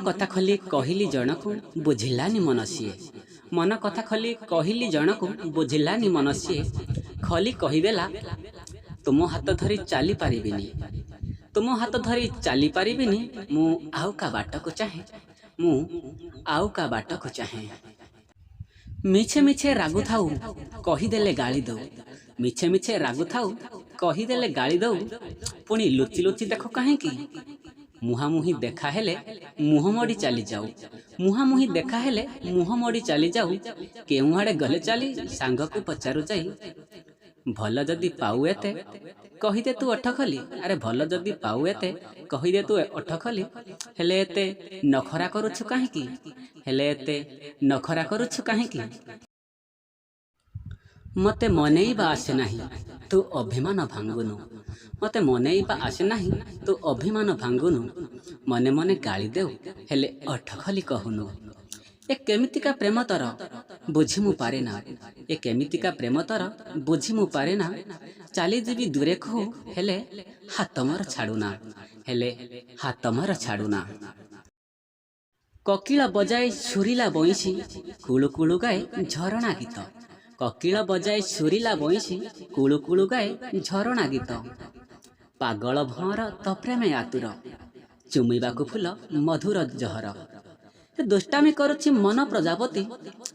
କଥା ଖୋଲି କହିଲି ଜଣକୁ ବୁଝିଲାନି ମନ ସିଏ। ମନ କଥା ଖୋଲି କହିଲି ଜଣକୁ ବୁଝିଲାନି ମନ ସିଏ। ଖୋଲି କହିଦେଲା ତୁମ ହାତ ଧରି ଚାଲି ପାରିବିନି, ତୁମ ହାତ ଧରି ଚାଲି ପାରିବିନି। ମୁଁ ଆଉ କା ବାଟକୁ ଚାହେଁ, ମୁଁ ଆଉ କା ବାଟକୁ ଚାହେଁ। ମିଛେ ମିଛେ ରାଗୁଥାଉ କହିଦେଲେ ଗାଳି ଦଉ, ମିଛେ ମିଛେ ରାଗୁଥାଉ କହିଦେଲେ ଗାଳି ଦଉ। ପୁଣି ଲୁଚି ଲୁଚି ଦେଖ କାହିଁକି? ମୁହାଁମୁହିଁ ଦେଖା ହେଲେ ମୁହଁ ମୋଡ଼ି ଚାଲିଯାଉ, ମୁହାଁମୁହିଁ ଦେଖା ହେଲେ ମୁହଁ ମୋଡ଼ି ଚାଲିଯାଉ। କେଉଁଆଡ଼େ ଗଲେ ଚାଲି ସାଙ୍ଗକୁ ପଚାରୁ ଯାଇ, ଭଲ ଯଦି ପାଉ ଏତେ କହିଦେ ତୁ ଓଠ ଖୋଲି। ଆରେ ଭଲ ଯଦି ପାଉ ଏତେ କହିଦେ ତୁ ଓଠ ଖୋଲି। ହେଲେ ଏତେ ନଖରା କରୁଛୁ କାହିଁକି, ହେଲେ ଏତେ ନଖରା କରୁଛୁ କାହିଁକି? ମୋତେ ମନେଇବା ଆସେ ନାହିଁ ତୁ ଅଭିମାନ ଭାଙ୍ଗୁନୁ, ମୋତେ ମନେଇବା ଆସେ ନାହିଁ ତୁ ଅଭିମାନ ଭାଙ୍ଗୁନୁ। ମନେ ମନେ ଗାଳି ଦେଉ ହେଲେ ଓଠ ଖୋଲି କହୁନୁ। ଏ କେମିତିକା ପ୍ରେମ ତୋର ବୁଝି ମୁଁ ପାରେ ନା, ଏ କେମିତିକା ପ୍ରେମ ତୋର ବୁଝି ମୁଁ ପାରେ ନା। ଚାଲିଯିବି ଦୂରେ କହୁ ହେଲେ ହାତ ମୋର ଛାଡ଼ୁନା, ହେଲେ ହାତ ମୋର ଛାଡ଼ୁନା। କୋକିଳ ବଜାଏ ସୁରିଲା ବଇଁଶୀ କୁଳୁ କୁଳୁ ଗାଏ ଝରଣା ଗୀତ, କୋକିଳ ବଜାଏ ସୁରିଲା ବଇଁଶୀ କୁଳୁ କୁଳୁ ଗାଏ ଝରଣା ଗୀତ। ପାଗଳ ଭଅଁର ତୋ ପ୍ରେମେ ଆତୁର ଚୁମିବାକୁ ଫୁଲ ମଧୁର ଜହର। ଏ ଦୁଷ୍ଟାମି କରୁଛି ମନ ପ୍ରଜାପତି,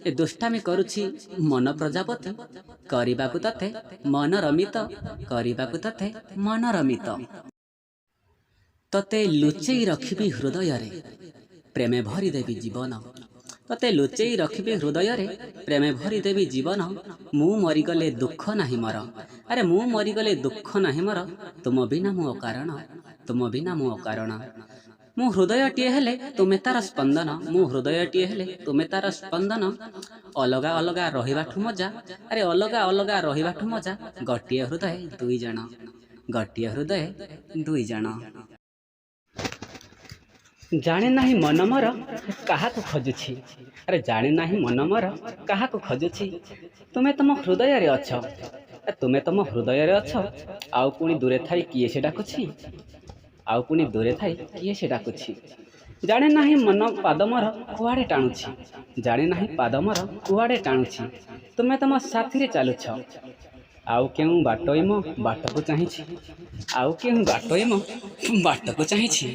ଏ ଦୁଷ୍ଟାମି କରୁଛି ମନ ପ୍ରଜାପତି। କରିବାକୁ ତତେ ମନୋରମିତ, କରିବାକୁ ତତେ ମନୋରମିତ। ତତେ ଲୁଚେଇ ରଖିବି ହୃଦୟରେ ପ୍ରେମେ ଭରିଦେବି ଜୀବନ, ତତେ ଲୁଚେଇ ରଖିବି ହୃଦୟରେ ପ୍ରେମେ ଭରିଦେବି ଜୀବନ। ମୁଁ ମରିଗଲେ ଦୁଃଖ ନାହିଁ ମୋର, ଆରେ ମୁଁ ମରିଗଲେ ଦୁଃଖ ନାହିଁ ମୋର। ତୁମ ବିନା ମୁଁ ଅକାରଣ, ତୁମ ବିନା ମୁଁ ଅକାରଣ। ମୁଁ ହୃଦୟଟିଏ ହେଲେ ତୁମେ ତାର ସ୍ପନ୍ଦନ, ମୁଁ ହୃଦୟଟିଏ ହେଲେ ତୁମେ ତାର ସ୍ପନ୍ଦନ। ଅଲଗା ଅଲଗା ରହିବାଠୁ ମଜା, ଆରେ ଅଲଗା ଅଲଗା ରହିବାଠୁ ମଜା। ଗୋଟିଏ ହୃଦୟ ଦୁଇ ଜଣ, ଗୋଟିଏ ହୃଦୟ ଦୁଇ ଜଣ। ଜାଣେ ନାହିଁ ମନ ମୋର କାହାକୁ ଖୋଜୁଛି, ଆରେ ଜାଣେ ନାହିଁ ମନ ମୋର କାହାକୁ ଖୋଜୁଛି। ତୁମେ ତମ ହୃଦୟରେ ଅଛ, ତୁମେ ତମ ହୃଦୟରେ ଅଛ। ଆଉ ପୁଣି ଦୂରେ ଥାଇ କିଏ ସେ ଡାକୁଛି, ଆଉ ପୁଣି ଦୂରେ ଥାଇ କିଏ ସେ ଡାକୁଛି। ଜାଣେ ନାହିଁ ମନ ପାଦ ମୋର କୁଆଡ଼େ ଟାଣୁଛି, ଜାଣେ ନାହିଁ ପାଦ ମୋର କୁଆଡ଼େ ଟାଣୁଛି। ତୁମେ ତମ ସାଥିରେ ଚାଲୁଛ, ଆଉ କେଉଁ ବାଟୋଇ ମୋ ବାଟକୁ ଚାହିଁଛି, ଆଉ କେଉଁ ବାଟୋଇ ମୋ ବାଟକୁ ଚାହିଁଛି।